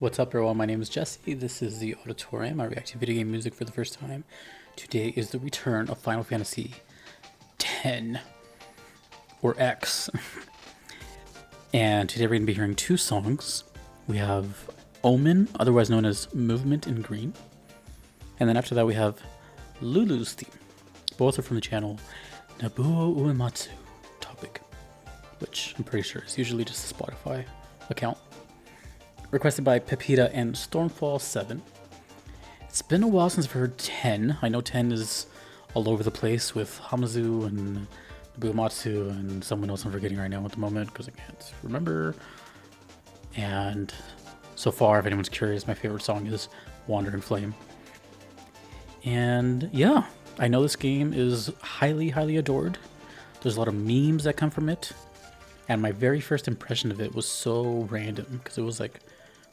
What's up, everyone? My name is Jesse. This is the Auditorium. I react to video game music for the first time. Today is the return of Final Fantasy X, or X. And today we're going to be hearing two songs. We have Omen, otherwise known as Movement in Green. And then after that we have Lulu's theme. Both are from the channel Nobuo Uematsu Topic, which I'm pretty sure is usually just a Spotify account. Requested by Pepita and Stormfall7. It's been a while since I've heard 10. I know 10 is all over the place with Hamazu and Nobumatsu and someone else I'm forgetting right now at the moment because I can't remember. And so far, if anyone's curious, my favorite song is Wandering Flame. And yeah, I know this game is highly, highly adored. There's a lot of memes that come from it. And my very first impression of it was so random because it was like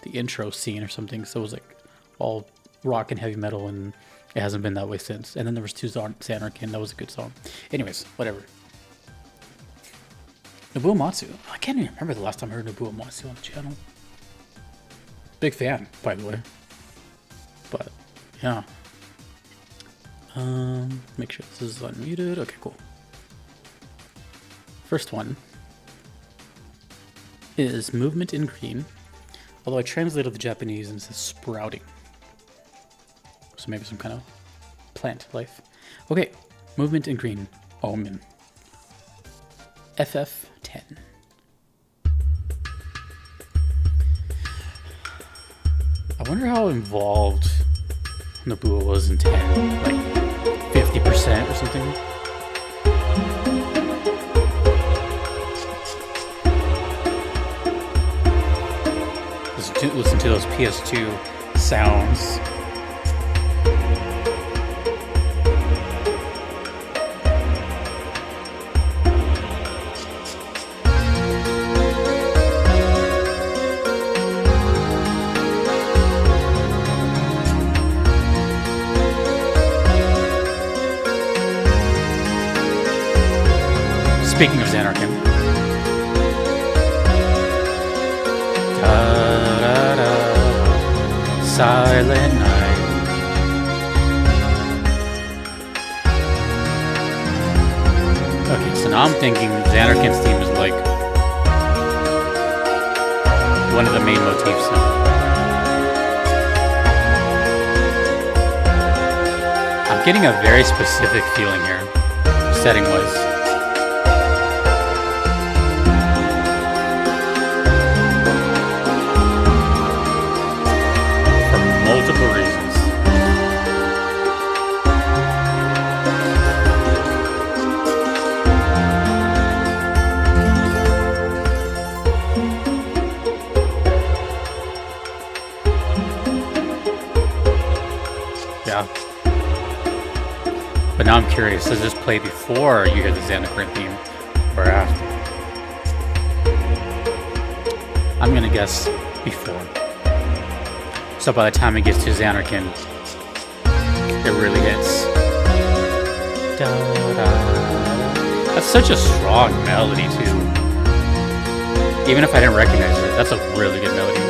the intro scene or something. So it was like all rock and heavy metal, and it hasn't been that way since. And then there was two Xanarkin. That was a good song. Anyways, whatever. Nobuo Matsu. I can't even remember the last time I heard Nobuo Matsu on the channel. Big fan, by the way. But yeah. Make sure this is unmuted. Okay, cool. First one is Movement in Green, although I translated the Japanese and it says sprouting. So maybe some kind of plant life. Okay, Movement in Green, Omen. FF10. I wonder how involved Nobuo was in 10, like 50% or something. Listen to those PS2 sounds. Speaking of Xanarkin. Silent night. Okay, so now I'm thinking Xanarkin's theme is like one of the main motifs now. I'm getting a very specific feeling here, setting-wise. Multiple reasons. Yeah. But now I'm curious, does this play before you hear the Xanarkin theme or after? I'm gonna guess before. So by the time it gets to Xanarkin, it really hits. Da, da. That's such a strong melody too. Even if I didn't recognize it, that's a really good melody.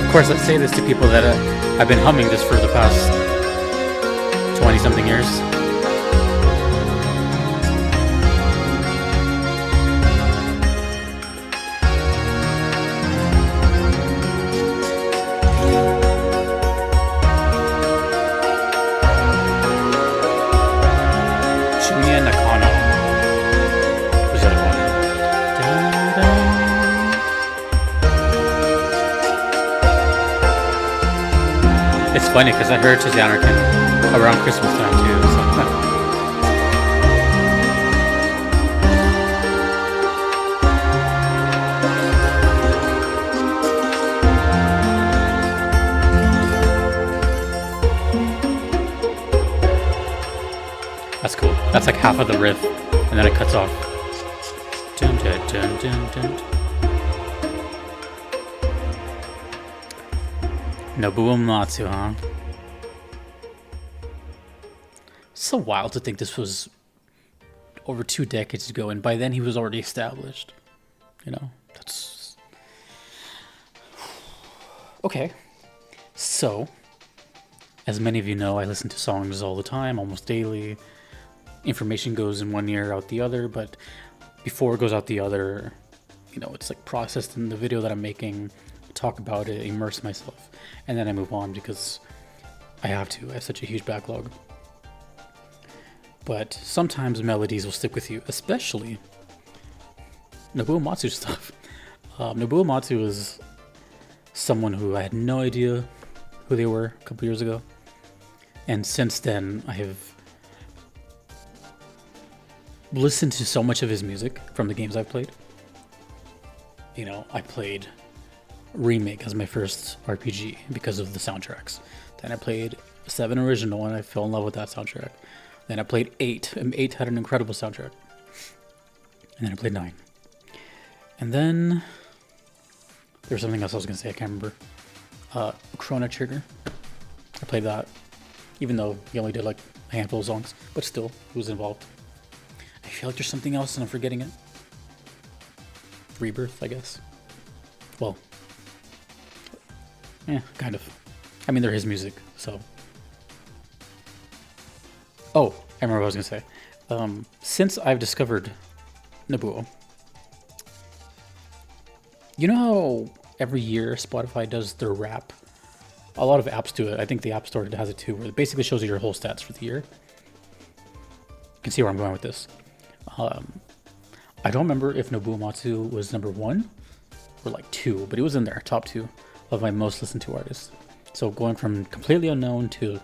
Of course, I say this to people that I've been humming this for the past 20-something years. It's funny because I heard to Xanarkin around Christmas time too. So. That's cool. That's like half of the riff, and then it cuts off. Dun, dun, dun, dun, dun. Nobuo Matsu, huh? So wild to think this was over 2 decades ago, and by then he was already established. You know, that's Okay, so as many of you know, I listen to songs all the time, almost daily. Information goes in one ear, out the other, but before it goes out the other, it's like processed in the video that I'm making, talk about it, immerse myself, and then I move on because I have to. I have such a huge backlog. But sometimes melodies will stick with you, especially Nobuo Matsu stuff. Nobuo Matsu is someone who I had no idea who they were a couple years ago. And since then, I have listened to so much of his music from the games I've played. I played Remake as my first RPG because of the soundtracks. Then I played 7 Original and I fell in love with that soundtrack. Then I played 8, and 8 had an incredible soundtrack. And then I played 9. And then there was something else I was going to say, I can't remember. Chrono Trigger. I played that, even though he only did like a handful of songs, but still, he was involved. I feel like there's something else and I'm forgetting it. Rebirth, I guess. Well, yeah, kind of. I mean, they're his music, so. Oh, I remember what I was going to say. Since I've discovered Nobuo, you know how every year Spotify does their wrap? A lot of apps do it. I think the App Store has it too, where it basically shows you your whole stats for the year. You can see where I'm going with this. I don't remember if Nobuo Matsu was number 1 or like 2, but he was in there, top 2 of my most listened to artists. So going from completely unknown to,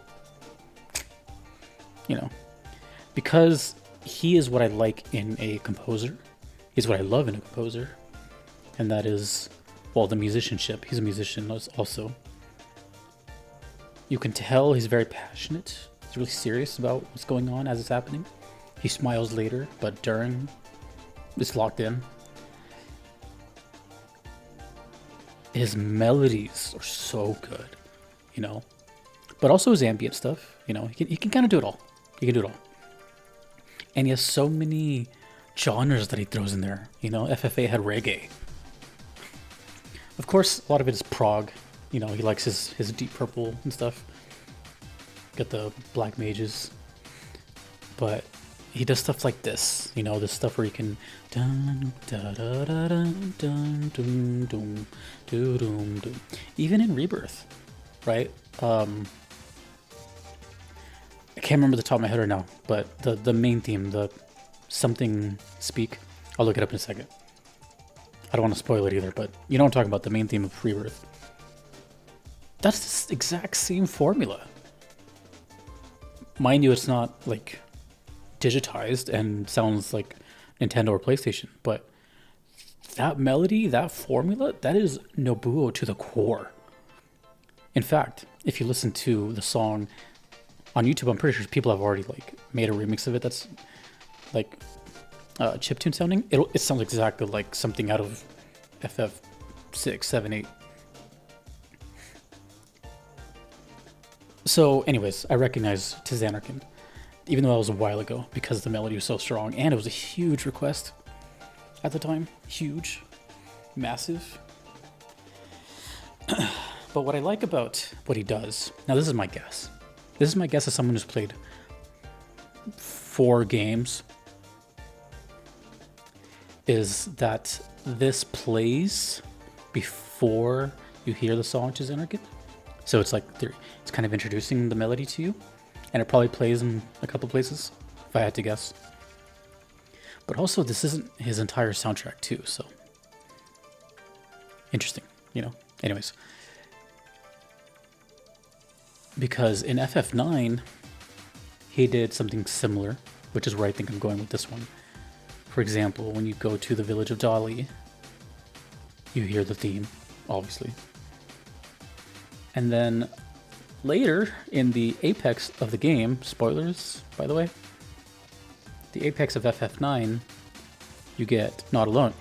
because he is what I like in a composer. He's what I love in a composer. And that is, well, the musicianship. He's a musician also. You can tell he's very passionate. He's really serious about what's going on as it's happening. He smiles later, but during, it's locked in. His melodies are so good, but also his ambient stuff. He can kind of do it all. He can do it all. And he has so many genres that he throws in there. FFA had reggae. Of course, a lot of it is prog. He likes his deep purple and stuff. Got the black mages. But he does stuff like this. This stuff where you can dun da da da dun dun dun dun dun dun dun. Even in Rebirth, right? I can't remember the top of my head right now, but the main theme, the something speak, I'll look it up in a second. I don't want to spoil it either, but you know what I'm talking about, the main theme of Rebirth. That's the exact same formula. Mind you, it's not like digitized and sounds like Nintendo or PlayStation, but that melody, that formula, that is Nobuo to the core. In fact, if you listen to the song on YouTube, I'm pretty sure people have already made a remix of it that's like chiptune sounding. It sounds exactly like something out of FF6, 7, 8. So anyways, I recognize Tizanarkin, even though that was a while ago, because the melody was so strong, and it was a huge request at the time. Huge. Massive. But what I like about what he does, now this is my guess. This is my guess as someone who's played 4 games, is that this plays before you hear the song Tizanarkin. So it's like it's kind of introducing the melody to you, and it probably plays in a couple places, if I had to guess. But also, this isn't his entire soundtrack too, so interesting, Anyways, because in FF9, he did something similar, which is where I think I'm going with this one. For example, when you go to the village of Dali, you hear the theme, obviously. And then later in the apex of the game, spoilers, by the way, the apex of FF9, you get Not Alone.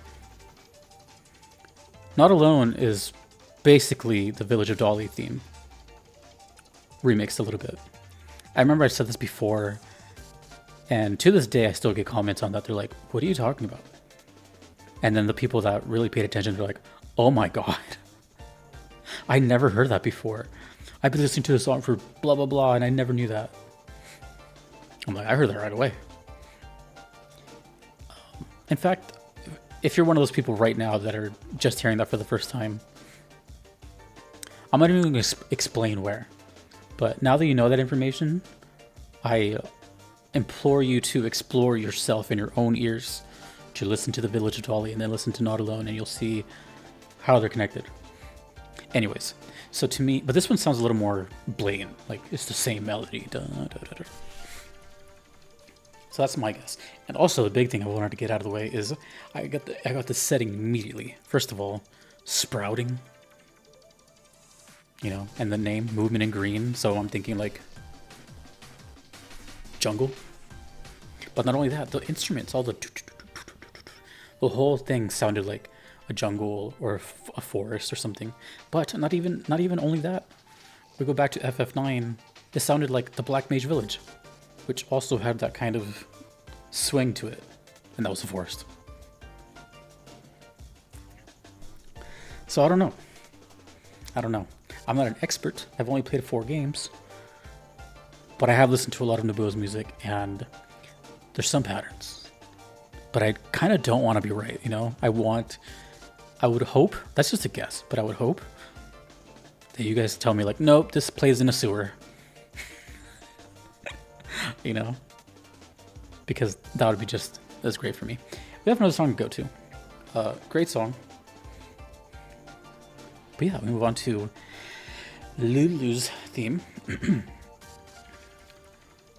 Not Alone is basically the Village of Dali theme, remixed a little bit. I remember I said this before, and to this day I still get comments on that. They're like, what are you talking about? And then the people that really paid attention, they're like, oh my god. I never heard that before. I've been listening to the song for blah blah blah, and I never knew that. I'm like, I heard that right away. In fact, if you're one of those people right now that are just hearing that for the first time, I'm not even going to explain where. But now that you know that information, I implore you to explore yourself in your own ears, to listen to The Village of Dolly and then listen to Not Alone, and you'll see how they're connected. Anyways, so to me, but this one sounds a little more blatant, like it's the same melody. Da, da, da, da. So that's my guess. And also the big thing I wanted to get out of the way is I got the setting immediately. First of all, sprouting, you know, and the name Movement in Green. So I'm thinking like jungle. But not only that, the instruments, all the whole thing sounded like a jungle or a forest or something. But not even only that. We go back to FF9. It sounded like the Black Mage Village, which also had that kind of swing to it, and that was the forest. So I don't know. I'm not an expert. I've only played 4 games, but I have listened to a lot of Nobuo's music, and there's some patterns. But I kind of don't want to be right, you know? I would hope, that's just a guess, but I would hope that you guys tell me like, nope, this plays in a sewer. You know? Because that would be that's great for me. We have another song to go to. Great song. But yeah, we move on to Lulu's theme.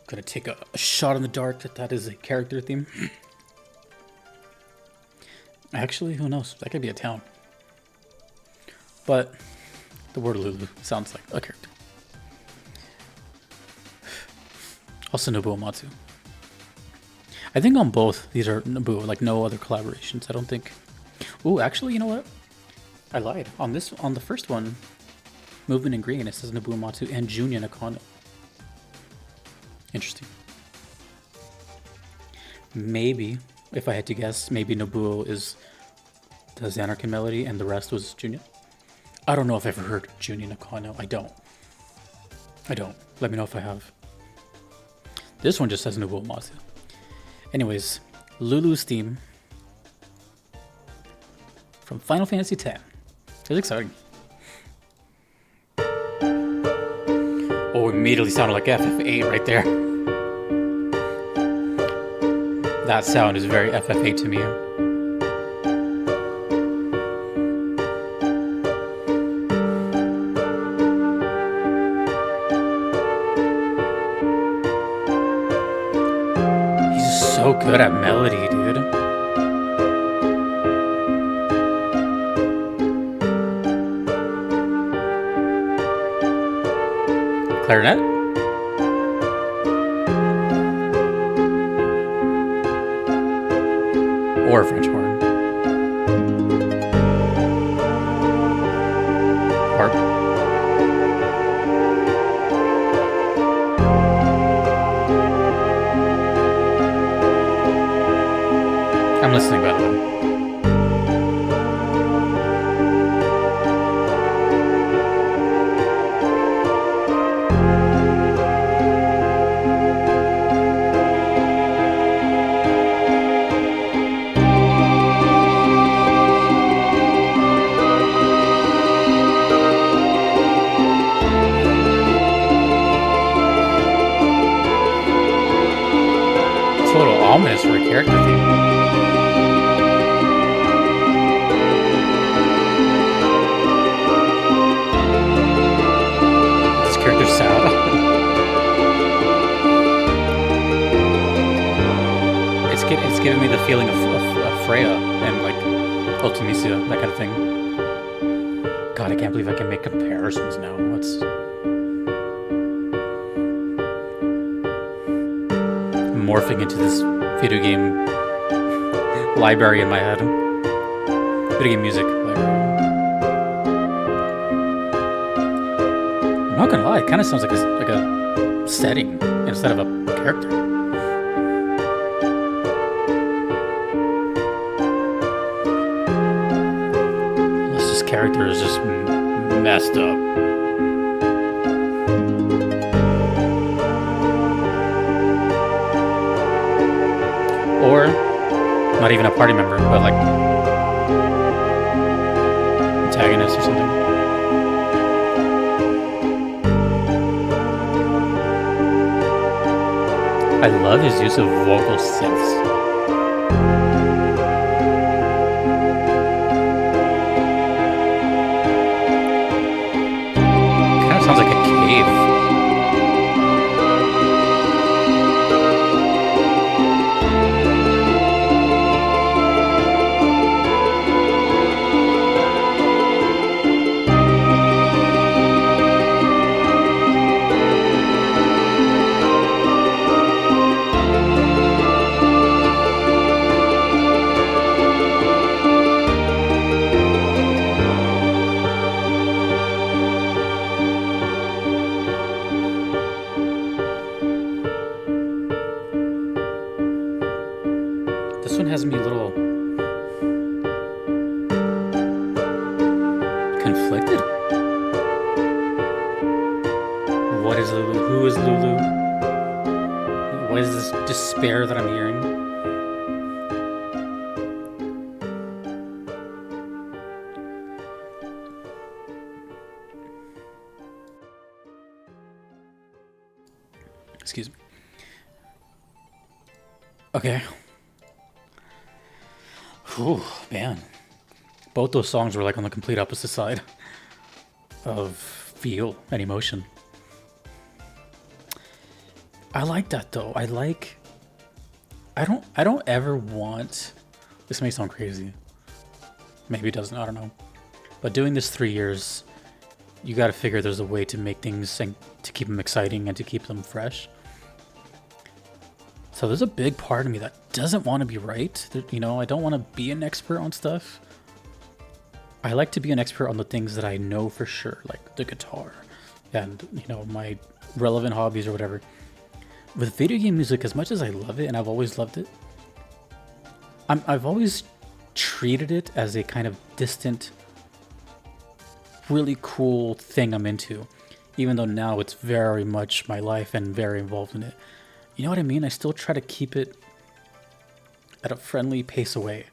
Gonna take a shot in the dark that is a character theme. Actually, who knows? That could be a town. But the word Lulu sounds like a character. Also Nobuo Matsu. I think on both these are Nobuo, like no other collaborations, I don't think. Ooh, actually, you know what? I lied. On the first one, Movement in Green, it says Nobuo Matsu and Junya Nakano. Interesting. Maybe, if I had to guess, maybe Nobuo is the Xanarkin melody and the rest was Junya. I don't know if I've ever heard Junya Nakano. I don't. Let me know if I have. This one just says Nobuo Matsu. Anyways, Lulu's theme from Final Fantasy X. It's exciting. Oh, immediately sounded like FF8 right there. That sound is very FF8 to me. He's so good at melody, dude. Clarinet? Or French horn. Harp. I'm listening, by the way. It's a little ominous for a character theme. This character's sad. It's giving me the feeling of Freya and like Ultimisia, that kind of thing. God, I can't believe I can make comparisons now. I'm morphing into this video game library in my head. Video game music library. I'm not gonna lie, it kind of sounds like a setting instead of a character. Unless this character is just messed up. Or not even a party member, but like antagonist or something. I love his use of vocal synths. Kind of sounds like a cave. This one has me a little conflicted. What is Lulu? Who is Lulu? What is this despair that I'm hearing? Excuse me. Okay. Ooh, man. Both those songs were like on the complete opposite side of feel and emotion. I like that though. I don't ever want, this may sound crazy. Maybe it doesn't, I don't know. But doing this 3 years, you got to figure there's a way to make things and to keep them exciting and to keep them fresh. So there's a big part of me that doesn't want to be right. You know, I don't want to be an expert on stuff. I like to be an expert on the things that I know for sure, like the guitar and, you know, my relevant hobbies or whatever. With video game music, as much as I love it, and I've always loved it, I've always treated it as a kind of distant, really cool thing I'm into, even though now it's very much my life and very involved in it. You know what I mean? I still try to keep it at a friendly pace away.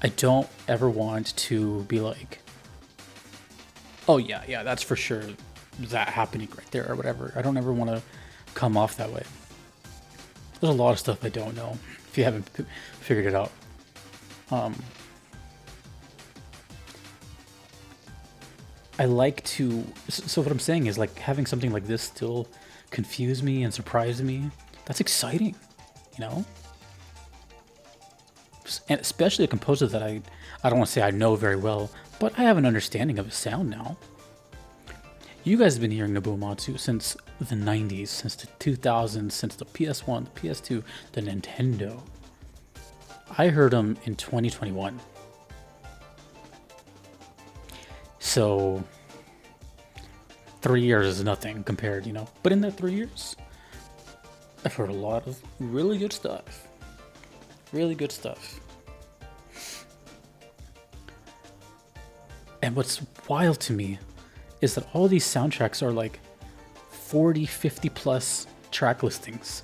I don't ever want to be like, oh yeah, that's for sure that happening right there or whatever. I don't ever want to come off that way. There's a lot of stuff I don't know, if you haven't figured it out. I like to, so what I'm saying is like having something like this still confuse me and surprise me. That's exciting, you know? And especially a composer that I don't want to say I know very well, but I have an understanding of his sound now. You guys have been hearing Nobuo Uematsu since the 90s, since the 2000s, since the PS1, the PS2, the Nintendo. I heard him in 2021. So 3 years is nothing compared, you know. But in that 3 years, I've heard a lot of really good stuff. Really good stuff. And what's wild to me is that all these soundtracks are like 40, 50 plus track listings.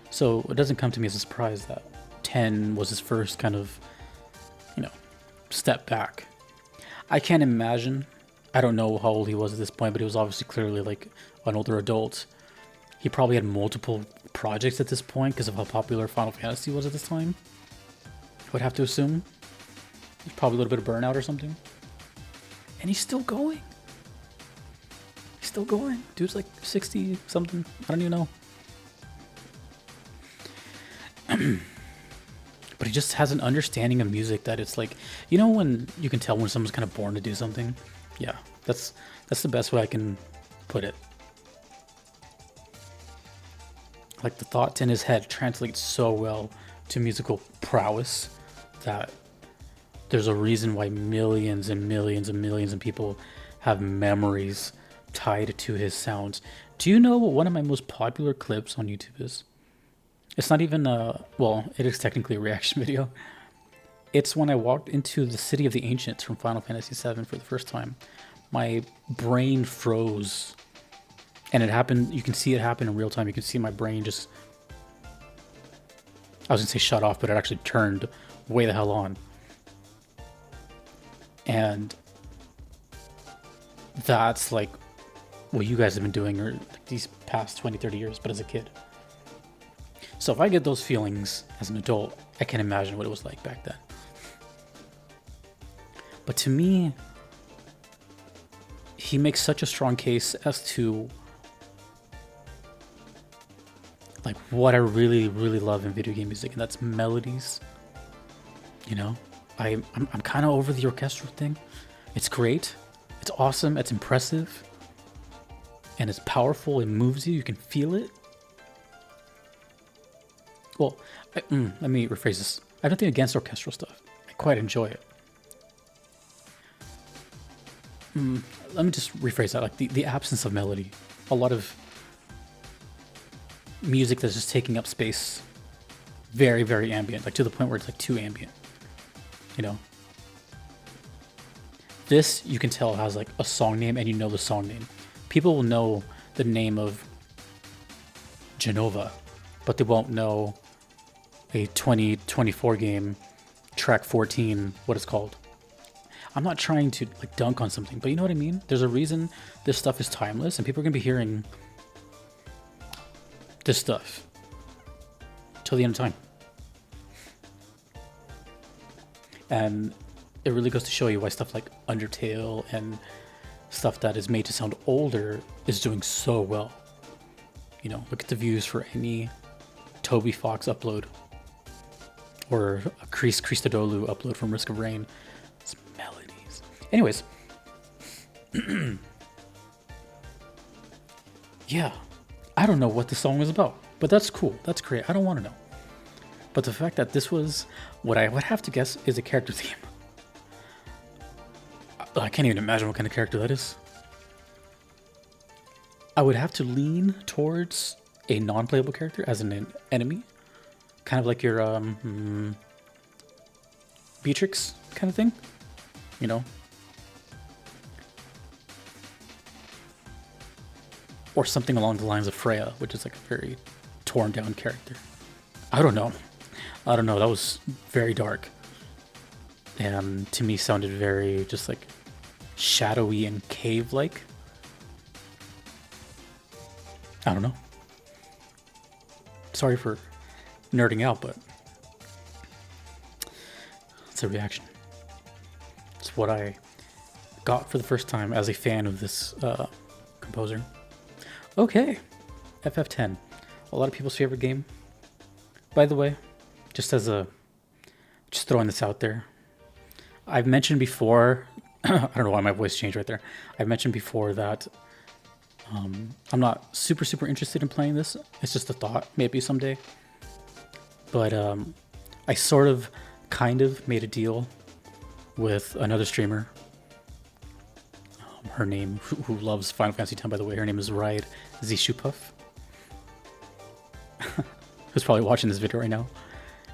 So it doesn't come to me as a surprise that 10 was his first kind of, you know, step back. I can't imagine, I don't know how old he was at this point, but he was obviously clearly like an older adult. He probably had multiple projects at this point because of how popular Final Fantasy was at this time. I would have to assume. There's probably a little bit of burnout or something. And he's still going. He's still going. Dude's like 60 something. I don't even know. But he just has an understanding of music that it's like, you know, when you can tell when someone's kind of born to do something? Yeah, that's the best way I can put it. Like the thoughts in his head translate so well to musical prowess that there's a reason why millions and millions and millions of people have memories tied to his sounds. Do you know what one of my most popular clips on YouTube is? It's not even well, it is technically a reaction video. It's when I walked into the City of the Ancients from Final Fantasy VII for the first time. My brain froze. And it happened, you can see it happen in real time. You can see my brain just, I was gonna say shut off, but it actually turned way the hell on. And that's like what you guys have been doing or like these past 20, 30 years, but as a kid. So if I get those feelings as an adult, I can imagine what it was like back then. But to me, he makes such a strong case as to like what I really, really love in video game music, and that's melodies. You know, I'm kind of over the orchestral thing. It's great, it's awesome, it's impressive, and it's powerful. It moves you. You can feel it. Well, let me rephrase this. I have nothing against orchestral stuff. I quite enjoy it. Let me just rephrase that. Like the absence of melody. A lot of music that's just taking up space. Very, very ambient. Like to the point where it's like too ambient. You know? This, you can tell, has like a song name and you know the song name. People will know the name of Genova, but they won't know a 2024 game, track 14, what it's called. I'm not trying to like dunk on something, but you know what I mean? There's a reason this stuff is timeless and people are going to be hearing this stuff till the end of time. And it really goes to show you why stuff like Undertale and stuff that is made to sound older is doing so well. You know, look at the views for any Toby Fox upload or a Christodolu upload from Risk of Rain. It's melodies. Anyways. Yeah. I don't know what the song was about, but that's cool. That's great. I don't want to know. But the fact that this was what I would have to guess is a character theme. I can't even imagine what kind of character that is. I would have to lean towards a non-playable character as an enemy. Kind of like your Beatrix kind of thing, you know? Or something along the lines of Freya, which is like a very torn down character. I don't know. That was very dark. And to me sounded very just like shadowy and cave-like. I don't know. Sorry for nerding out, but it's a reaction. It's what I got for the first time as a fan of this composer. Okay, FF10. A lot of people's favorite game. By the way, just throwing this out there. I've mentioned before, I don't know why my voice changed right there. I've mentioned before that I'm not super interested in playing this. It's just a thought, maybe someday. But I sort of, kind of made a deal with another streamer. Her name, who loves Final Fantasy X, by the way, her name is Ride Zishupov. Who's probably watching this video right now.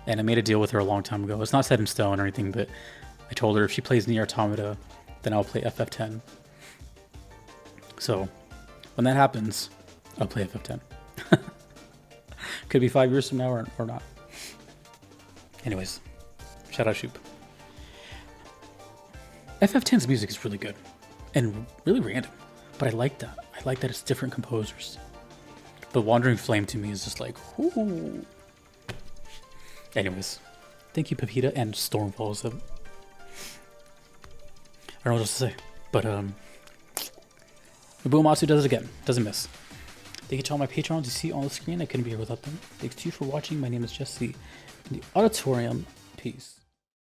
And I made a deal with her a long time ago. It's not set in stone or anything, but I told her if she plays Nier Automata, then I'll play FF10. So when that happens, I'll play FF10. Could be 5 years from now or not. Anyways, shout out Shoop. FF10's music is really good and really random, but I like that. I like that it's different composers. The Wandering Flame to me is just like, whoo. Anyways, thank you, Pepita and Stormfalls. I don't know what else to say, but Ubumatsu does it again. Doesn't miss. Thank you to all my patrons you see on the screen. I couldn't be here without them. Thanks to you for watching. My name is Jesse in the Auditorium. Peace.